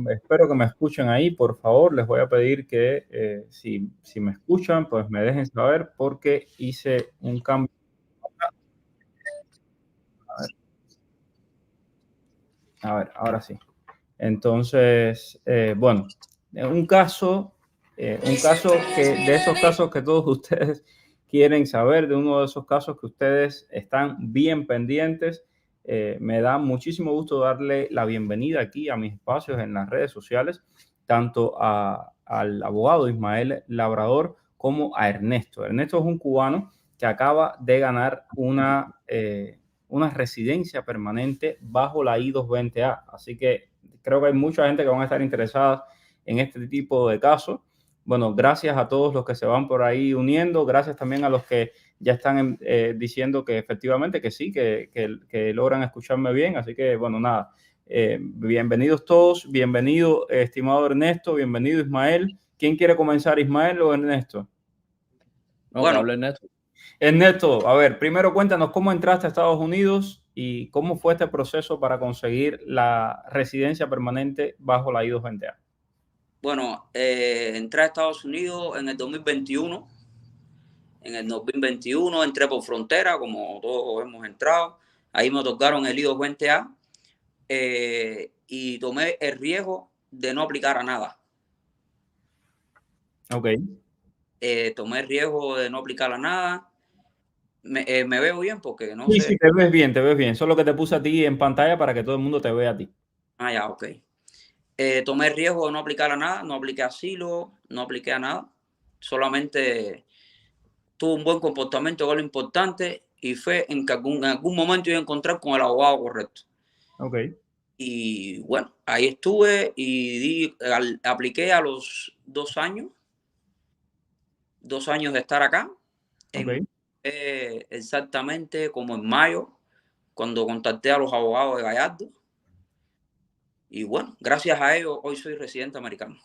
Espero que me escuchen ahí, por favor. Les voy a pedir que si me escuchan, pues me dejen saber porque hice un cambio. A ver, ahora sí. Entonces, bueno, un caso que de esos casos que todos ustedes quieren saber, de uno de esos casos que ustedes están bien pendientes. Me da muchísimo gusto darle la bienvenida aquí a mis espacios en las redes sociales, tanto al abogado Ismael Labrador como a Ernesto. Ernesto es un cubano que acaba de ganar una residencia permanente bajo la I-220A. Así que creo que hay mucha gente que van a estar interesada en este tipo de casos. Bueno, gracias a todos los que se van por ahí uniendo. Gracias también a los que ya están diciendo que efectivamente que sí, que logran escucharme bien. Así que, bueno, nada. Bienvenidos todos. Bienvenido, estimado Ernesto. Bienvenido, Ismael. ¿Quién quiere comenzar, Ismael o Ernesto? No, bueno, que hable Ernesto. Ernesto, a ver, primero cuéntanos cómo entraste a Estados Unidos y cómo fue este proceso para conseguir la residencia permanente bajo la I-220A. Bueno, entré a Estados Unidos en el 2021. En el 2021 entré por frontera, como todos hemos entrado. Ahí me otorgaron el I-220A y tomé el riesgo de no aplicar a nada. Ok. Tomé el riesgo de no aplicar a nada. Me veo bien porque no sé. sé. Sí, te ves bien, te ves bien. Solo que te puse a ti en pantalla para que todo el mundo te vea a ti. Ah, ya, ok. Tomé el riesgo de no aplicar a nada, no apliqué asilo, no apliqué a nada. Solamente tuve un buen comportamiento, que es lo importante, y fue en que en algún momento iba a encontrar con el abogado correcto. Ok. Y bueno, ahí estuve y apliqué a los 2 años. 2 años de estar acá. Okay. Exactamente como en mayo, cuando contacté a los abogados de Gallardo. Y bueno, gracias a ellos hoy soy residente americano.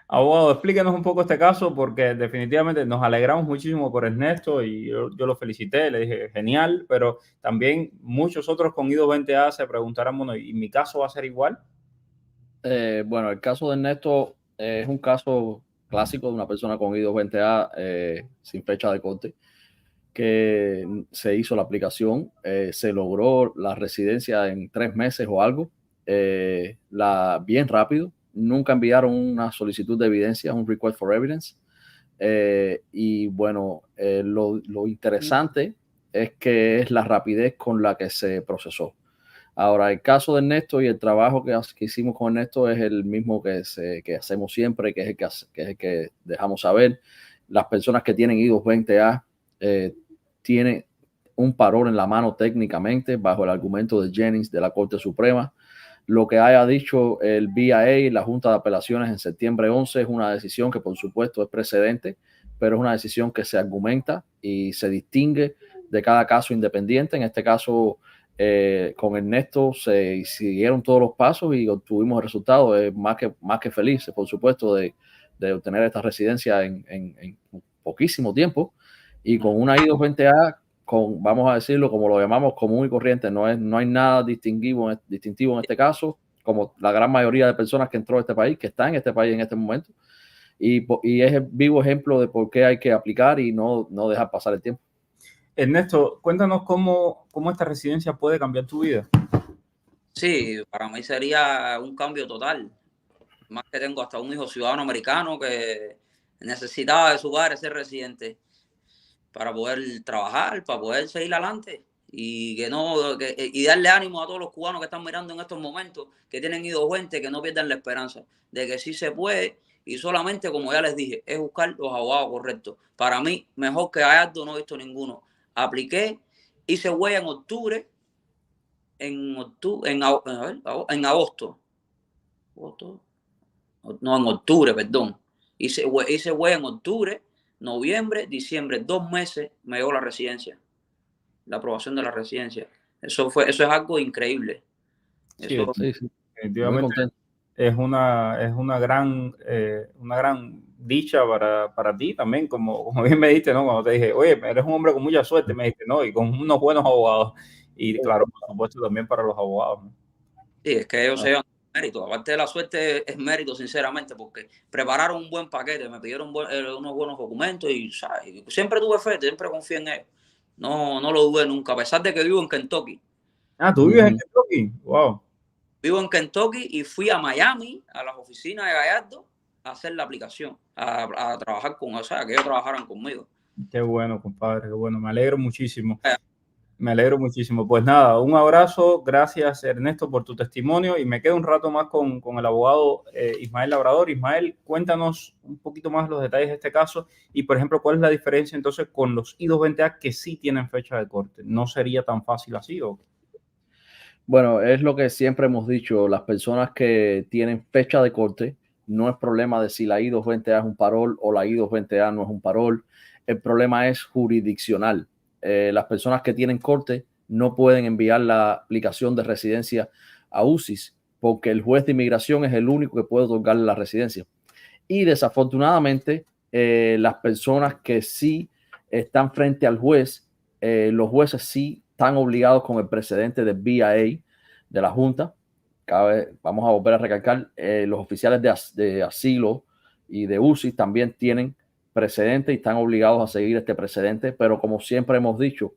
Abogado, explíquenos un poco este caso porque definitivamente nos alegramos muchísimo por Ernesto y yo lo felicité, le dije genial, pero también muchos otros con I-220A se preguntarán, bueno, ¿y mi caso va a ser igual? Bueno, el caso de Ernesto es un caso clásico de una persona con I-220A sin fecha de corte, que se hizo la aplicación, se logró la residencia en 3 meses o algo, bien rápido. Nunca enviaron una solicitud de evidencia, un request for evidence. Y bueno, lo interesante es que es la rapidez con la que se procesó. Ahora, el caso de Ernesto y el trabajo que hicimos con Ernesto es el mismo que hacemos siempre, que es el que dejamos saber. Las personas que tienen I-220A tienen un parol en la mano técnicamente bajo el argumento de Jennings de la Corte Suprema. Lo que haya dicho el BIA, la Junta de Apelaciones en septiembre 11, es una decisión que por supuesto es precedente, pero es una decisión que se argumenta y se distingue de cada caso independiente. En este caso, con Ernesto se siguieron todos los pasos y obtuvimos resultados más que felices, por supuesto, de obtener esta residencia en poquísimo tiempo y con una I-220A, vamos a decirlo como lo llamamos, común y corriente. No hay nada distintivo en este caso, como la gran mayoría de personas que entró a este país, que está en este país en este momento, y es el vivo ejemplo de por qué hay que aplicar y no dejar pasar el tiempo. Ernesto, cuéntanos cómo esta residencia puede cambiar tu vida. Sí, para mí sería un cambio total. Más que tengo hasta un hijo ciudadano americano que necesitaba de su hogar ser residente para poder trabajar, para poder seguir adelante y y darle ánimo a todos los cubanos que están mirando en estos momentos, que tienen I-220, que no pierdan la esperanza de que sí se puede. Y solamente, como ya les dije, es buscar los abogados correctos. Para mí, mejor que Gallardo no he visto ninguno. Apliqué, hice huella en octubre, en agosto. No, en octubre, perdón. Hice huella en octubre, noviembre, diciembre, 2 meses me llegó la residencia. La aprobación de la residencia. Eso es algo increíble. Sí, definitivamente es una gran dicha para ti también, como bien me dijiste, ¿no? Cuando te dije, oye, eres un hombre con mucha suerte, me dijiste, ¿no? Y con unos buenos abogados. Y claro, por supuesto, también para los abogados, ¿no? Sí, es que ellos se llevan mérito. Aparte de la suerte, es mérito, sinceramente, porque prepararon un buen paquete, me pidieron unos buenos documentos y, ¿sabes? Siempre tuve fe, siempre confié en ellos. No lo dudé nunca, a pesar de que vivo en Kentucky. Ah, ¿tú vives en Kentucky? Wow. Vivo en Kentucky y fui a Miami, a las oficinas de Gallardo, a hacer la aplicación, a trabajar con, o sea, que ellos trabajaran conmigo. Qué bueno, compadre, qué bueno. Me alegro muchísimo. Me alegro muchísimo. Pues nada, un abrazo. Gracias, Ernesto, por tu testimonio. Y me quedo un rato más con el abogado Ismael Labrador. Ismael, cuéntanos un poquito más los detalles de este caso y, por ejemplo, cuál es la diferencia entonces con los I-220A que sí tienen fecha de corte. ¿No sería tan fácil así o qué? Bueno, es lo que siempre hemos dicho. Las personas que tienen fecha de corte, no es problema de si la I-220A es un parol o la I-220A no es un parol. El problema es jurisdiccional. Las personas que tienen corte no pueden enviar la aplicación de residencia a UCIS porque el juez de inmigración es el único que puede otorgarle la residencia. Y desafortunadamente, las personas que sí están frente al juez, los jueces sí están obligados con el precedente del BIA, de la Junta. Vamos a volver a recalcar, los oficiales de asilo y de UCIS también tienen precedente y están obligados a seguir este precedente, pero como siempre hemos dicho,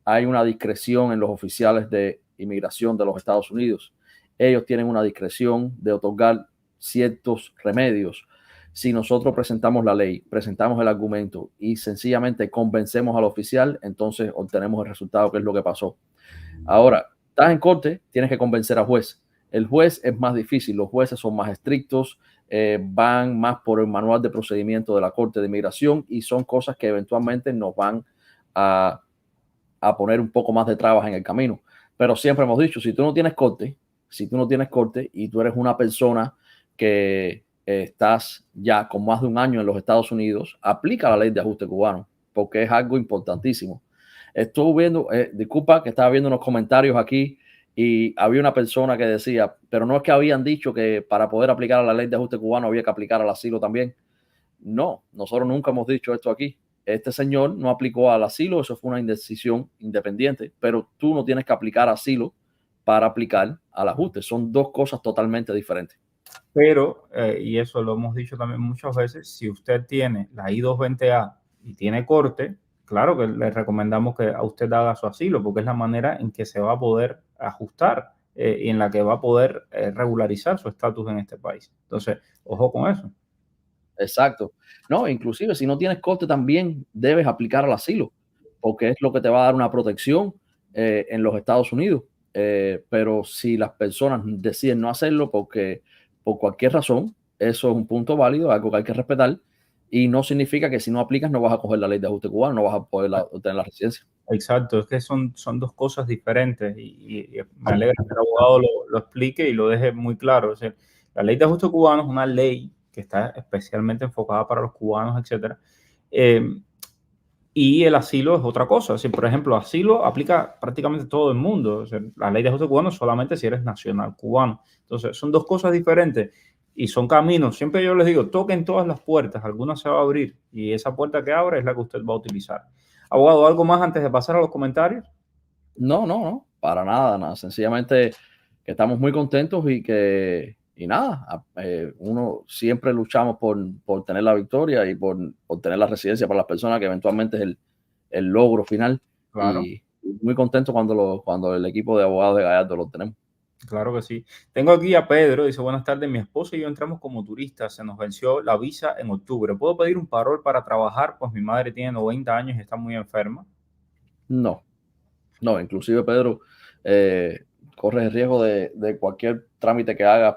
hay una discreción en los oficiales de inmigración de los Estados Unidos. Ellos tienen una discreción de otorgar ciertos remedios. Si nosotros presentamos la ley, presentamos el argumento y sencillamente convencemos al oficial, entonces obtenemos el resultado, que es lo que pasó. Ahora, estás en corte, tienes que convencer al juez. El juez es más difícil, los jueces son más estrictos, van más por el manual de procedimiento de la Corte de Inmigración y son cosas que eventualmente nos van a poner un poco más de trabas en el camino. Pero siempre hemos dicho, si tú no tienes corte y tú eres una persona que estás ya con más de un año en los Estados Unidos, aplica la ley de ajuste cubano, porque es algo importantísimo. Estuve viendo, disculpa que estaba viendo unos comentarios aquí y había una persona que decía, pero no es que habían dicho que para poder aplicar a la ley de ajuste cubano había que aplicar al asilo también. No, nosotros nunca hemos dicho esto aquí. Este señor no aplicó al asilo, eso fue una decisión independiente, pero tú no tienes que aplicar asilo para aplicar al ajuste. Son dos cosas totalmente diferentes. Pero, y eso lo hemos dicho también muchas veces, si usted tiene la I-220A y tiene corte, claro que le recomendamos que a usted haga su asilo, porque es la manera en que se va a poder ajustar y en la que va a poder regularizar su estatus en este país. Entonces, ojo con eso. Exacto. No, inclusive si no tienes corte también debes aplicar al asilo, porque es lo que te va a dar una protección en los Estados Unidos. Pero si las personas deciden no hacerlo porque por cualquier razón, eso es un punto válido, algo que hay que respetar, y no significa que si no aplicas no vas a coger la ley de ajuste cubano, no vas a poder obtener la residencia. Exacto, es que son dos cosas diferentes y me alegra que el abogado lo explique y lo deje muy claro. O sea, la ley de ajuste cubano es una ley que está especialmente enfocada para los cubanos, etcétera. Y el asilo es otra cosa. Si, por ejemplo, asilo aplica prácticamente todo el mundo. O sea, la ley de ajuste cubano es solamente si eres nacional cubano. Entonces, son dos cosas diferentes y son caminos. Siempre yo les digo, toquen todas las puertas, alguna se va a abrir y esa puerta que abre es la que usted va a utilizar. Abogado, ¿algo más antes de pasar a los comentarios? No, para nada. Sencillamente que estamos muy contentos y nada, uno siempre luchamos por tener la victoria y por tener la residencia para las personas, que eventualmente es el logro final. Claro. Y muy contento cuando el equipo de abogados de Gallardo lo tenemos. Claro que sí. Tengo aquí a Pedro, dice, buenas tardes, mi esposa y yo entramos como turistas, se nos venció la visa en octubre. ¿Puedo pedir un parol para trabajar? Pues mi madre tiene 90 años y está muy enferma. No, inclusive Pedro, corres el riesgo de cualquier trámite que hagas,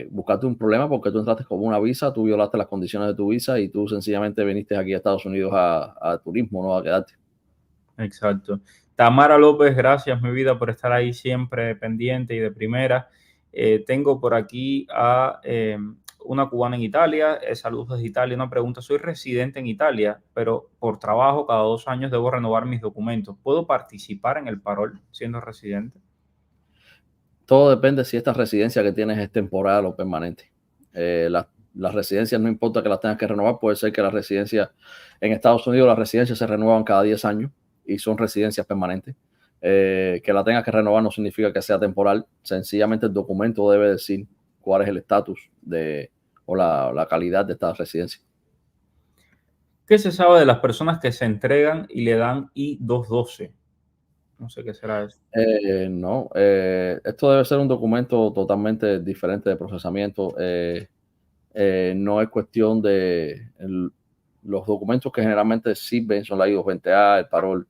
buscarte un problema porque tú entraste con una visa, tú violaste las condiciones de tu visa y tú sencillamente viniste aquí a Estados Unidos a turismo, no a quedarte. Exacto. Tamara López, gracias mi vida por estar ahí siempre pendiente y de primera. Tengo por aquí a una cubana en Italia. Saludos desde Italia. Una pregunta. Soy residente en Italia, pero por trabajo cada 2 años debo renovar mis documentos. ¿Puedo participar en el parol siendo residente? Todo depende si esta residencia que tienes es temporal o permanente. Las residencias no importa que las tengas que renovar. Puede ser que la residencia en Estados Unidos, las residencias se renuevan cada 10 años y son residencias permanentes. Que la tengas que renovar no significa que sea temporal. Sencillamente el documento debe decir cuál es el estatus o la calidad de esta residencia. ¿Qué se sabe de las personas que se entregan y le dan I-212? No sé qué será eso. No, esto debe ser un documento totalmente diferente de procesamiento. No es cuestión de los documentos que generalmente sirven son la I-220A, el parol.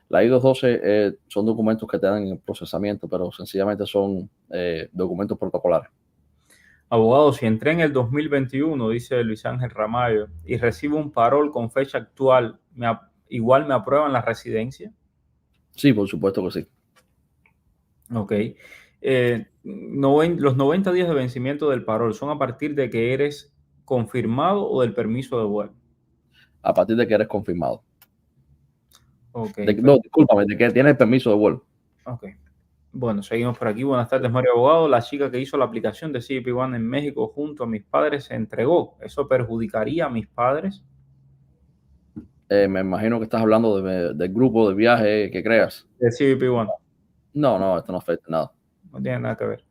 La I-212 son documentos que te dan en el procesamiento, pero sencillamente son documentos protocolares. Abogado, si entré en el 2021, dice Luis Ángel Ramallo, y recibo un parol con fecha actual, ¿igual me aprueban la residencia? Sí, por supuesto que sí. Ok. Los 90 días de vencimiento del parol son a partir de que eres confirmado o del permiso de vuelo. A partir de que eres confirmado. Okay, no, discúlpame, de que tienes permiso de vuelo. Ok. Bueno, seguimos por aquí. Buenas tardes, Mario Abogado. La chica que hizo la aplicación de CBP One en México junto a mis padres se entregó. ¿Eso perjudicaría a mis padres? Me imagino que estás hablando del grupo de viaje que creas. De CBP One. No, esto no afecta nada. No tiene nada que ver.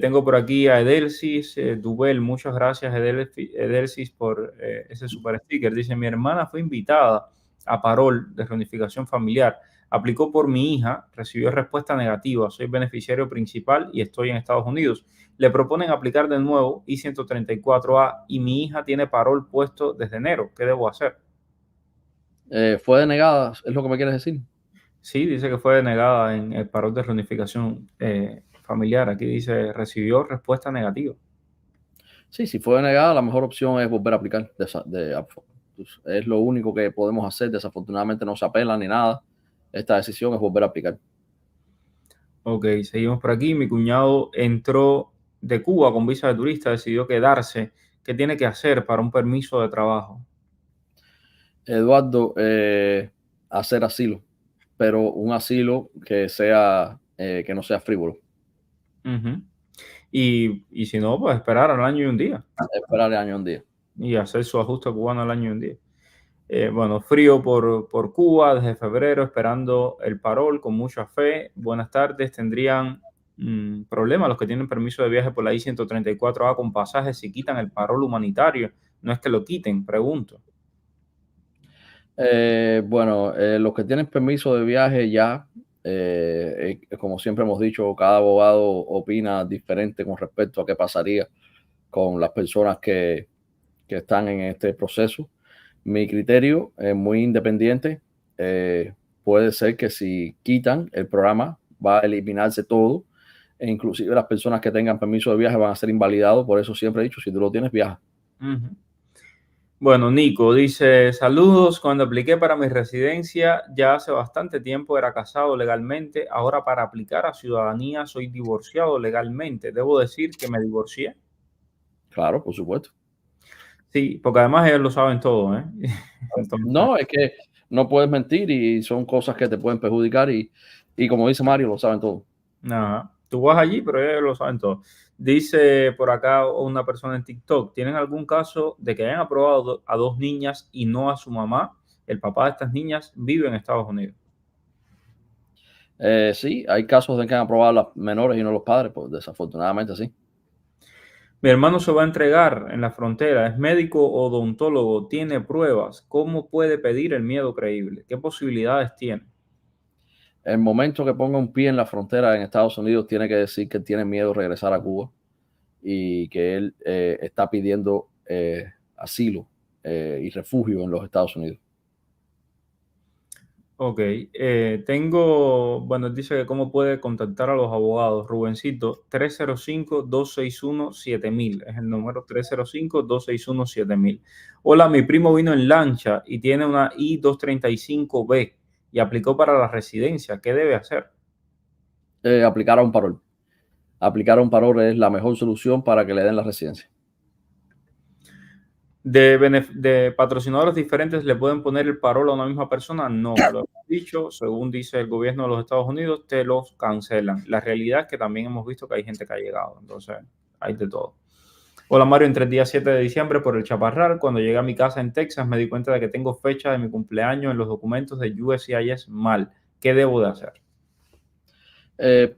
Tengo por aquí a Edelsis Dubel. Muchas gracias, Edelsis, por ese super sticker. Dice, mi hermana fue invitada a parol de reunificación familiar. Aplicó por mi hija, recibió respuesta negativa. Soy beneficiario principal y estoy en Estados Unidos. Le proponen aplicar de nuevo I-134A y mi hija tiene parol puesto desde enero. ¿Qué debo hacer? ¿Fue denegada? ¿Es lo que me quieres decir? Sí, dice que fue denegada en el parol de reunificación familiar. Aquí dice, recibió respuesta negativa. Sí, si fue denegada, la mejor opción es volver a aplicar. Es lo único que podemos hacer. Desafortunadamente no se apela ni nada. Esta decisión es volver a aplicar. Ok, seguimos por aquí. Mi cuñado entró de Cuba con visa de turista, decidió quedarse. ¿Qué tiene que hacer para un permiso de trabajo? Eduardo, hacer asilo, pero un asilo que no sea frívolo. Y si no, pues esperar al año y un día. Esperar el año y un día. Y hacer su ajuste cubano al año y un día. Bueno, frío por Cuba desde febrero, esperando el parol con mucha fe. Buenas tardes. ¿Tendrían problemas los que tienen permiso de viaje por la I-134A con pasajes si quitan el parol humanitario? No es que lo quiten, pregunto. Bueno, los que tienen permiso de viaje ya, como siempre hemos dicho, cada abogado opina diferente con respecto a qué pasaría con las personas que están en este proceso. Mi criterio es muy independiente. Puede ser que si quitan el programa va a eliminarse todo e inclusive las personas que tengan permiso de viaje van a ser invalidados. Por eso siempre he dicho, si tú lo tienes, viaja. Bueno, Nico dice, saludos, cuando apliqué para mi residencia ya hace bastante tiempo era casado legalmente, ahora para aplicar a ciudadanía soy divorciado legalmente. ¿Debo decir que me divorcié? Claro, por supuesto. Sí, porque además ellos lo saben todo, ¿eh? Entonces, no, es que no puedes mentir y son cosas que te pueden perjudicar y como dice Mario, lo saben todo. Nada, tú vas allí, pero ellos lo saben todo. Dice por acá una persona en TikTok, ¿tienen algún caso de que hayan aprobado a dos niñas y no a su mamá? El papá de estas niñas vive en Estados Unidos. Sí, hay casos de que han aprobado las menores y no los padres, pues desafortunadamente sí. Mi hermano se va a entregar en la frontera, es médico odontólogo, tiene pruebas. ¿Cómo puede pedir el miedo creíble? ¿Qué posibilidades tiene? El momento que ponga un pie en la frontera en Estados Unidos tiene que decir que tiene miedo de regresar a Cuba y que él está pidiendo asilo y refugio en los Estados Unidos. Ok, dice que cómo puede contactar a los abogados. Rubencito, 305-261-7000, es el número 305-261-7000. Hola, mi primo vino en lancha y tiene una I-235B y aplicó para la residencia. ¿Qué debe hacer? Aplicar a un parol. Aplicar a un parol es la mejor solución para que le den la residencia. De patrocinadores diferentes le pueden poner el parol a una misma persona. No, lo hemos dicho, según dice el gobierno de los Estados Unidos, te los cancelan. La realidad es que también hemos visto que hay gente que ha llegado, entonces hay de todo. Hola Mario, entre el día 7 de diciembre por el Chaparral, cuando llegué a mi casa en Texas me di cuenta de que tengo fecha de mi cumpleaños en los documentos de USCIS mal. ¿Qué debo de hacer?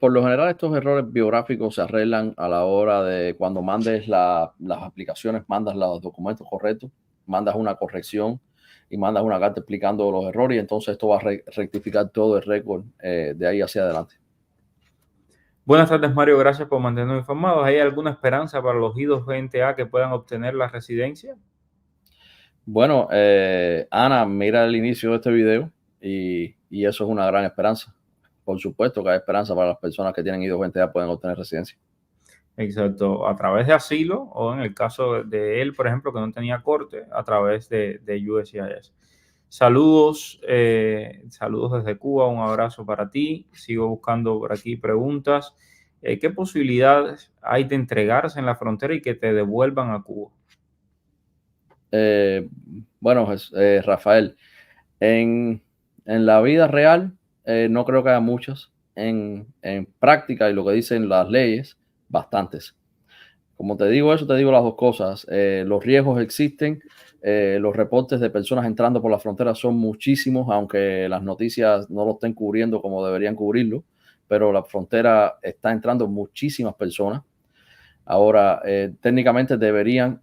Por lo general, estos errores biográficos se arreglan a la hora de cuando mandes las aplicaciones, mandas los documentos correctos, mandas una corrección y mandas una carta explicando los errores, y entonces esto va a rectificar todo el récord de ahí hacia adelante. Buenas tardes, Mario. Gracias por mantenernos informados. ¿Hay alguna esperanza para los I-220A que puedan obtener la residencia? Bueno, Ana, mira el inicio de este video y eso es una gran esperanza. Por supuesto que hay esperanza para las personas que tienen I-220A pueden obtener residencia. Exacto, a través de asilo o en el caso de él, por ejemplo, que no tenía corte, a través de USCIS. Saludos, saludos desde Cuba, un abrazo para ti. Sigo buscando por aquí preguntas. ¿Qué posibilidades hay de entregarse en la frontera y que te devuelvan a Cuba? Bueno, Rafael, en la vida real no creo que haya muchas. En práctica y lo que dicen las leyes, bastantes. Como te digo eso, te digo las dos cosas. Los riesgos existen. Los reportes de personas entrando por la frontera son muchísimos, aunque las noticias no lo estén cubriendo como deberían cubrirlo, pero la frontera está entrando muchísimas personas. Ahora, técnicamente deberían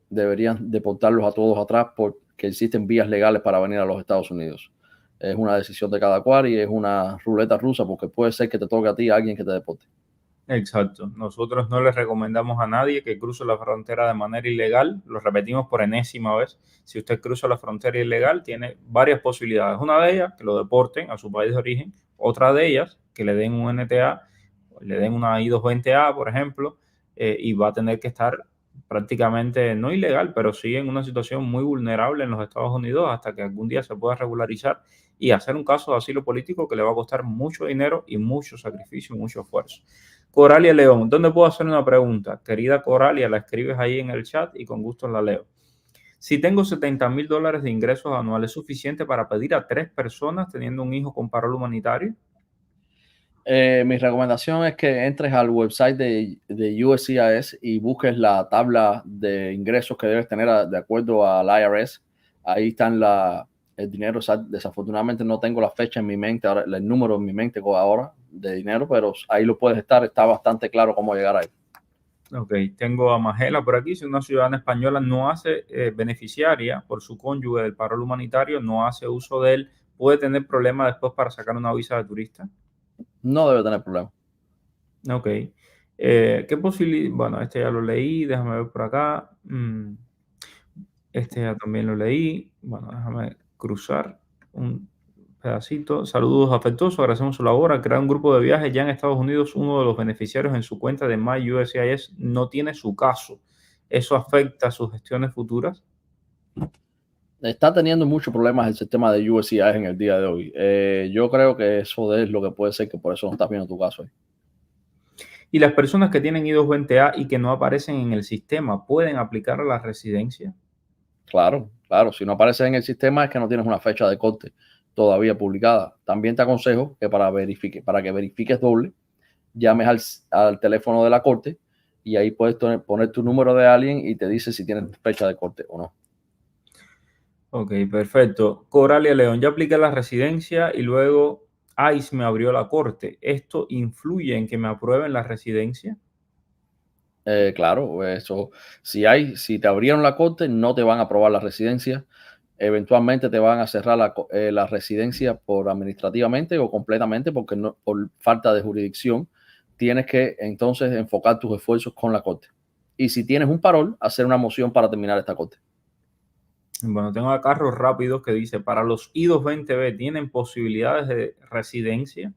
deportarlos a todos atrás porque existen vías legales para venir a los Estados Unidos. Es una decisión de cada cual y es una ruleta rusa porque puede ser que te toque a ti a alguien que te deporte. Exacto. Nosotros no les recomendamos a nadie que cruce la frontera de manera ilegal. Lo repetimos por enésima vez. Si usted cruza la frontera ilegal, tiene varias posibilidades. Una de ellas, que lo deporten a su país de origen. Otra de ellas, que le den un NTA, le den una I-220A, por ejemplo, y va a tener que estar prácticamente, no ilegal, pero sí en una situación muy vulnerable en los Estados Unidos hasta que algún día se pueda regularizar y hacer un caso de asilo político que le va a costar mucho dinero y mucho sacrificio y mucho esfuerzo. Coralia León, ¿dónde puedo hacer una pregunta? Querida Coralia, la escribes ahí en el chat y con gusto la leo. Si tengo $70,000 de ingresos anuales, ¿es suficiente para pedir a 3 personas teniendo un hijo con parol humanitario? Mi recomendación es que entres al website de USCIS y busques la tabla de ingresos que debes tener de acuerdo al IRS. Ahí están el dinero. Desafortunadamente no tengo la fecha en mi mente, ahora, el número en mi mente ahora de dinero, pero ahí lo puedes estar. Está bastante claro cómo llegar ahí. Ok, tengo a Magela por aquí. Si una ciudadana española no hace beneficiaria por su cónyuge del parol humanitario, no hace uso de él, ¿puede tener problemas después para sacar una visa de turista? No debe tener problema. Ok. ¿Qué posibilidad? Bueno, este ya lo leí, déjame ver por acá. Este ya también lo leí. Bueno, déjame cruzar un pedacito. Saludos afectuosos, agradecemos su labor. Al crear un grupo de viajes ya en Estados Unidos, uno de los beneficiarios en su cuenta de MyUSCIS no tiene su caso. ¿Eso afecta a sus gestiones futuras? Está teniendo muchos problemas el sistema de USCIS en el día de hoy. Yo creo que eso es lo que puede ser que por eso no estás viendo tu caso ahí. ¿Y las personas que tienen I-220A y que no aparecen en el sistema pueden aplicar a la residencia? Claro, claro. Si no apareces en el sistema es que no tienes una fecha de corte todavía publicada. También te aconsejo que para que verifiques doble, llames al teléfono de la corte y ahí puedes poner tu número de alguien y te dice si tienes fecha de corte o no. Ok, perfecto. Coralia León, ya apliqué la residencia y luego ICE me abrió la corte. ¿Esto influye en que me aprueben la residencia? Claro, eso. Si te abrieron la corte, no te van a aprobar la residencia. Eventualmente te van a cerrar la residencia administrativamente o completamente porque por falta de jurisdicción. Tienes que entonces enfocar tus esfuerzos con la corte. Y si tienes un parol, hacer una moción para terminar esta corte. Bueno, tengo acá Carlos Rápidos que dice, para los I-220B, ¿tienen posibilidades de residencia?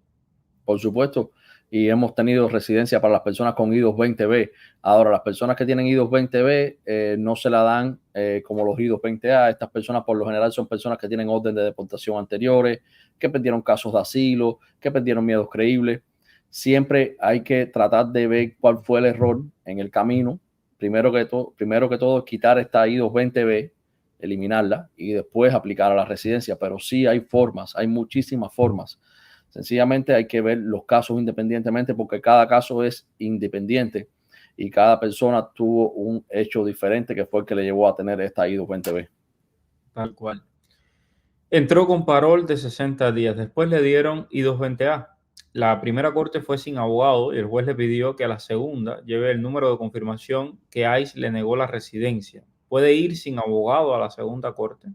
Por supuesto, y hemos tenido residencia para las personas con I-220B. Ahora, las personas que tienen I-220B no se la dan como los I-220A. Estas personas por lo general son personas que tienen orden de deportación anteriores, que perdieron casos de asilo, que perdieron miedos creíbles. Siempre hay que tratar de ver cuál fue el error en el camino. Primero que todo, quitar esta I-220B, eliminarla y después aplicar a la residencia. Pero sí hay formas, hay muchísimas formas. Sencillamente hay que ver los casos independientemente porque cada caso es independiente y cada persona tuvo un hecho diferente que fue el que le llevó a tener esta I-220B. Tal cual. Entró con parol de 60 días, después le dieron I-220A. la primera corte fue sin abogado y el juez le pidió que a la segunda lleve el número de confirmación que ICE le negó la residencia. ¿Puede ir sin abogado a la segunda corte?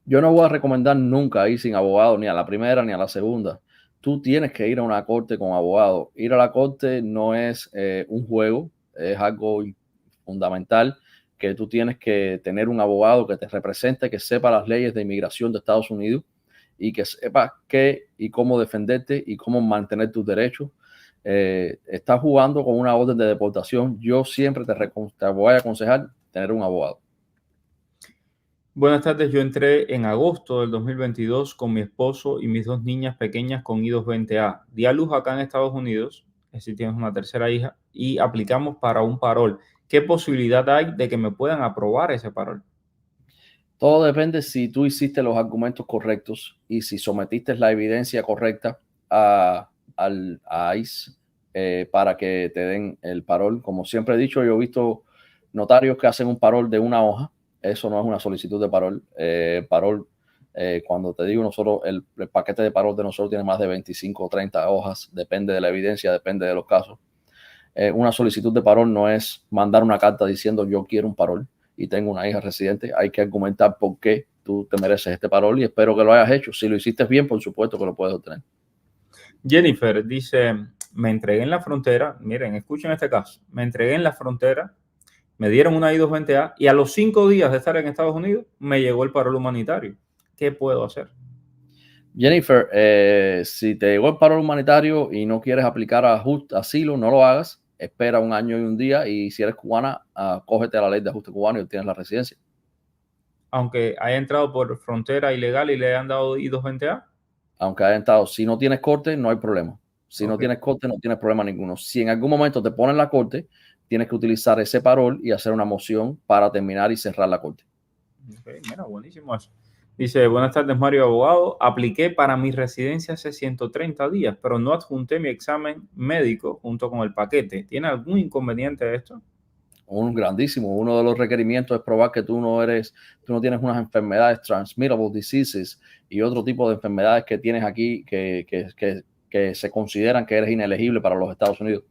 Yo no voy a recomendar nunca ir sin abogado, ni a la primera ni a la segunda. Tú tienes que ir a una corte con abogado. Ir a la corte no es un juego, es algo fundamental, que tú tienes que tener un abogado que te represente, que sepa las leyes de inmigración de Estados Unidos y que sepa qué y cómo defenderte y cómo mantener tus derechos. Estás jugando con una orden de deportación. Yo siempre te voy a aconsejar tener un abogado. Buenas tardes, yo entré en agosto del 2022 con mi esposo y mis 2 niñas pequeñas con I-220A. Di a luz acá en Estados Unidos, es decir, tienes una tercera hija, y aplicamos para un parol. ¿Qué posibilidad hay de que me puedan aprobar ese parol? Todo depende si tú hiciste los argumentos correctos y si sometiste la evidencia correcta a ICE para que te den el parol. Como siempre he dicho, yo he visto notarios que hacen un parol de una hoja. Eso no es una solicitud de parol. Cuando te digo nosotros, el paquete de parol de nosotros tiene más de 25 o 30 hojas. Depende de la evidencia, depende de los casos. Una solicitud de parol no es mandar una carta diciendo yo quiero un parol y tengo una hija residente. Hay que argumentar por qué tú te mereces este parol y espero que lo hayas hecho. Si lo hiciste bien, por supuesto que lo puedes obtener. Jennifer dice, me entregué en la frontera, miren, escuchen este caso, me entregué en la frontera, me dieron una I-220A y a los 5 días de estar en Estados Unidos me llegó el parol humanitario. ¿Qué puedo hacer? Jennifer, si te llegó el parol humanitario y no quieres aplicar a asilo, no lo hagas. Espera 1 año y 1 día y si eres cubana, cógete a la ley de ajuste cubano y obtienes la residencia. Aunque haya entrado por frontera ilegal y le han dado I-220A. Aunque haya entrado, si no tienes corte, no hay problema. Si no Ok. tienes corte, no tienes problema ninguno. Si en algún momento te ponen la corte, tienes que utilizar ese parol y hacer una moción para terminar y cerrar la corte. Okay, mira, buenísimo eso. Dice, buenas tardes, Mario Abogado. Apliqué para mi residencia hace 130 días, pero no adjunté mi examen médico junto con el paquete. ¿Tiene algún inconveniente esto? Un grandísimo. Uno de los requerimientos es probar que tú no tienes unas enfermedades transmittable diseases y otro tipo de enfermedades que tienes aquí que se consideran que eres inelegible para los Estados Unidos.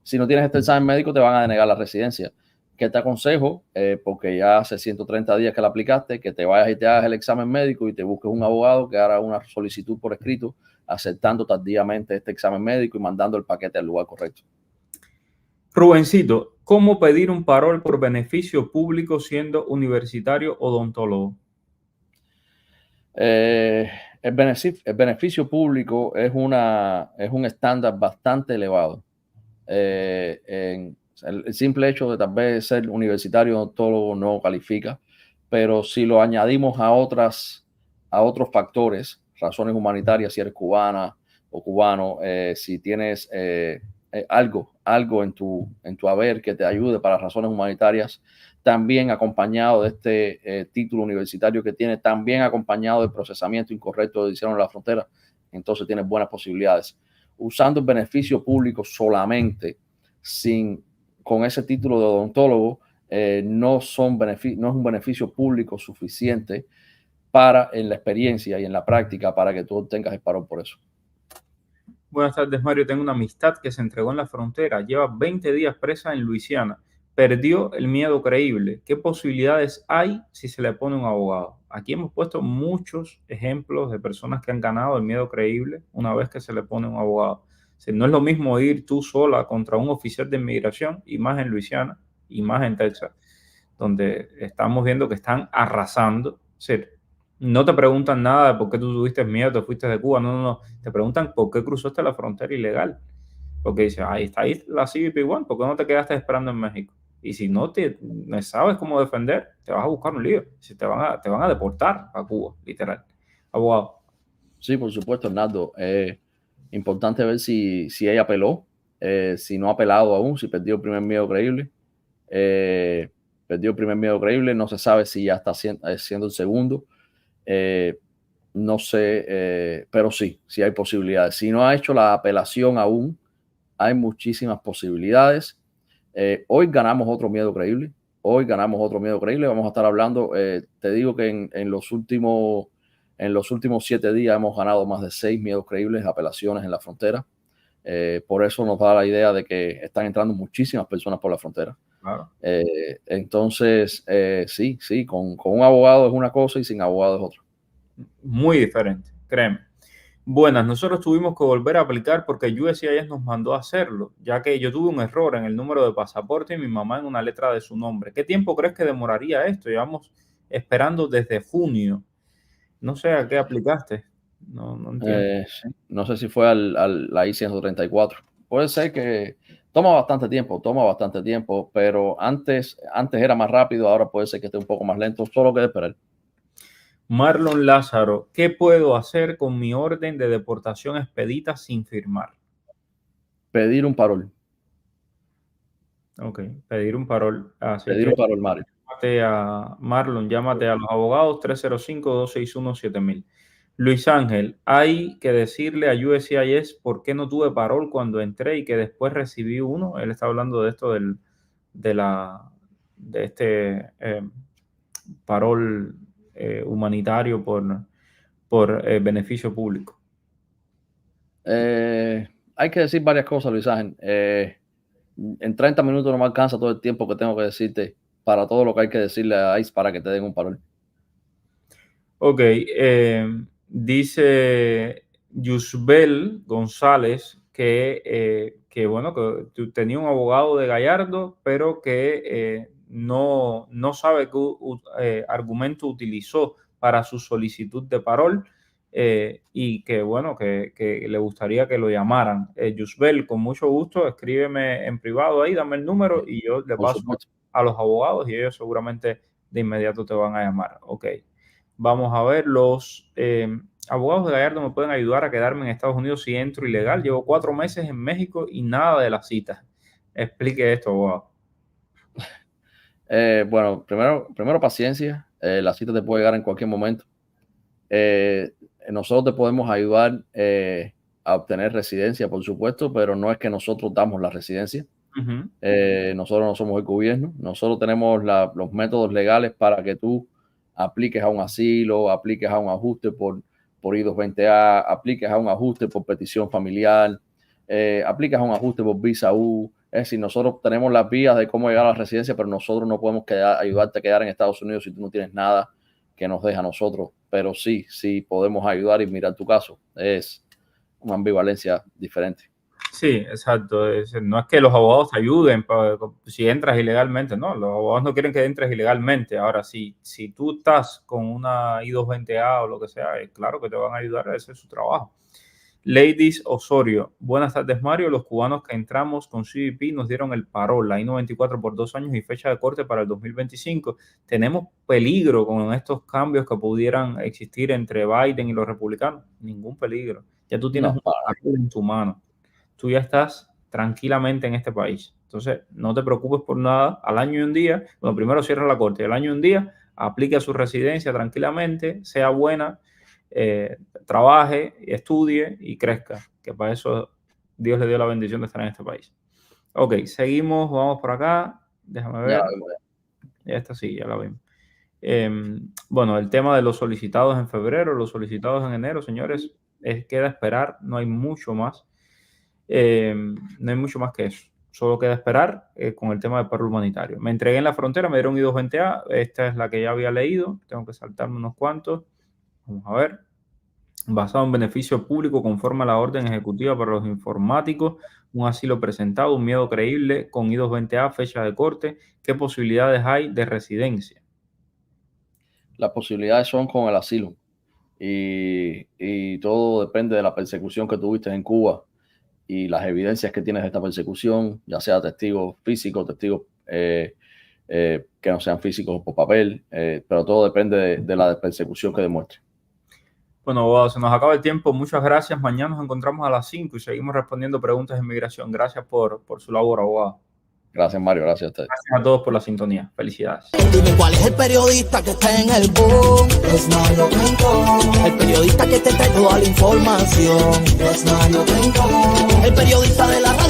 Si no tienes este examen médico, te van a denegar la residencia. ¿Qué te aconsejo? Porque ya hace 130 días que la aplicaste, que te vayas y te hagas el examen médico y te busques un abogado que haga una solicitud por escrito, aceptando tardíamente este examen médico y mandando el paquete al lugar correcto. Rubencito, ¿cómo pedir un parol por beneficio público siendo universitario odontólogo? El beneficio público es un estándar bastante elevado. El simple hecho de tal vez ser universitario odontólogo no califica, pero si lo añadimos a otros factores, razones humanitarias, si eres cubana o cubano, si tienes algo en tu haber que te ayude para razones humanitarias, también acompañado de este título universitario que tiene, también acompañado del procesamiento incorrecto que hicieron en la frontera, entonces tienes buenas posibilidades. Usando el beneficio público solamente, con ese título de odontólogo, no es un beneficio público suficiente en la experiencia y en la práctica para que tú obtengas el parol por eso. Buenas tardes, Mario. Tengo una amistad que se entregó en la frontera. Lleva 20 días presa en Luisiana. Perdió el miedo creíble. ¿Qué posibilidades hay si se le pone un abogado? Aquí hemos puesto muchos ejemplos de personas que han ganado el miedo creíble una vez que se le pone un abogado. O sea, no es lo mismo ir tú sola contra un oficial de inmigración, y más en Luisiana, y más en Texas, donde estamos viendo que están arrasando. O sea, no te preguntan nada de por qué tú tuviste miedo, te fuiste de Cuba, no. Te preguntan por qué cruzaste la frontera ilegal. Porque dice, ahí está ahí la CBP-1, ¿por qué no te quedaste esperando en México? Y si no sabes cómo defender, te vas a buscar un lío. Si te van a deportar a Cuba, literal. Abogado. Sí, por supuesto, Hernando. Importante ver si ella apeló, si no ha apelado aún, si perdió el primer miedo creíble. No se sabe si ya está haciendo el segundo. No sé, pero sí hay posibilidades. Si no ha hecho la apelación aún, hay muchísimas posibilidades. Hoy ganamos otro miedo creíble. Vamos a estar hablando, te digo que en los últimos En los últimos 7 días hemos ganado más de 6 miedos creíbles, apelaciones en la frontera. Por eso nos da la idea de que están entrando muchísimas personas por la frontera. Claro. Entonces, sí, con un abogado es una cosa y sin abogado es otra. Muy diferente, créeme. Buenas, nosotros tuvimos que volver a aplicar porque USCIS nos mandó a hacerlo, ya que yo tuve un error en el número de pasaporte y mi mamá en una letra de su nombre. ¿Qué tiempo crees que demoraría esto? Llevamos esperando desde junio. No sé a qué aplicaste. No entiendo. No sé si fue la I-134. Puede ser que toma bastante tiempo, pero antes era más rápido, ahora puede ser que esté un poco más lento, solo que esperar. Marlon Lázaro, ¿qué puedo hacer con mi orden de deportación expedita sin firmar? Pedir un parol. Ok, pedir un parol. Pedir un parol, Mario. Marlon, llámate a los abogados 305-261-7000. Luis Ángel, hay que decirle a USCIS por qué no tuve parol cuando entré y que después recibí uno. Él está hablando de esto de este parol humanitario por beneficio público. Hay que decir varias cosas, Luis Ángel. En 30 minutos no me alcanza todo el tiempo que tengo que decirte para todo lo que hay que decirle a ICE para que te den un parol. Ok, dice Yusbel González que bueno, que tenía un abogado de Gallardo, pero que no sabe qué argumento utilizó para su solicitud de parol y que bueno, que le gustaría que lo llamaran. Yusbel, con mucho gusto, escríbeme en privado ahí, dame el número y yo le paso a los abogados y ellos seguramente de inmediato te van a llamar. Ok. Vamos a ver, los abogados de Gallardo me pueden ayudar a quedarme en Estados Unidos si entro ilegal. Llevo 4 meses en México y nada de la cita. Explique esto, abogado. Bueno, primero paciencia. La cita te puede llegar en cualquier momento. Nosotros te podemos ayudar a obtener residencia, por supuesto, pero no es que nosotros damos la residencia. Uh-huh. Nosotros no somos el gobierno. Nosotros tenemos los métodos legales para que tú apliques a un asilo, apliques a un ajuste por I-220A, apliques a un ajuste por petición familiar, apliques a un ajuste por visa U. Es decir, nosotros tenemos las vías de cómo llegar a la residencia, pero nosotros no podemos ayudarte a quedar en Estados Unidos si tú no tienes nada que nos deje a nosotros. Pero sí podemos ayudar y mirar tu caso. Es una ambivalencia diferente. Sí, exacto. No es que los abogados te ayuden si entras ilegalmente, no. Los abogados no quieren que entres ilegalmente. Ahora, si tú estás con una I-220A o lo que sea, claro que te van a ayudar, ese es su trabajo. Ladies Osorio, buenas tardes, Mario. Los cubanos que entramos con CBP nos dieron el parol, la I-94 por 2 años y fecha de corte para el 2025. ¿Tenemos peligro con estos cambios que pudieran existir entre Biden y los republicanos? Ningún peligro. Ya tú tienes un parol en tu mano. Tú ya estás tranquilamente en este país. Entonces, no te preocupes por nada. Al año y un día, bueno, primero cierra la corte y al año y un día aplique a su residencia tranquilamente, sea buena, trabaje, estudie y crezca, que para eso Dios le dio la bendición de estar en este país. Ok, seguimos, vamos por acá. Déjame ver. Ya esta sí, ya la vimos. Bueno, el tema de los solicitados en febrero, los solicitados en enero, señores, queda esperar, no hay mucho más. No hay mucho más que eso. Solo queda esperar con el tema del paro humanitario. Me entregué en la frontera, me dieron I-220A. Esta es la que ya había leído. Tengo que saltarme unos cuantos. Vamos a ver. Basado en beneficio público conforme a la orden ejecutiva para los informáticos, un asilo presentado, un miedo creíble con I-220A, fecha de corte. ¿Qué posibilidades hay de residencia? Las posibilidades son con el asilo. Y todo depende de la persecución que tuviste en Cuba y las evidencias que tienes de esta persecución, ya sea testigos físicos, testigos que no sean físicos por papel, pero todo depende de la persecución que demuestre. Bueno, abogado, se nos acaba el tiempo. Muchas gracias. Mañana nos encontramos a las 5 y seguimos respondiendo preguntas de inmigración. Gracias por su labor, abogado. Gracias, Mario. Gracias a ustedes. Gracias a todos por la sintonía. Felicidades. Dime cuál es el periodista que está en el boom. Es Mario Rincón. El periodista que te trae toda la información. Es Mario Rincón. El periodista de la radio.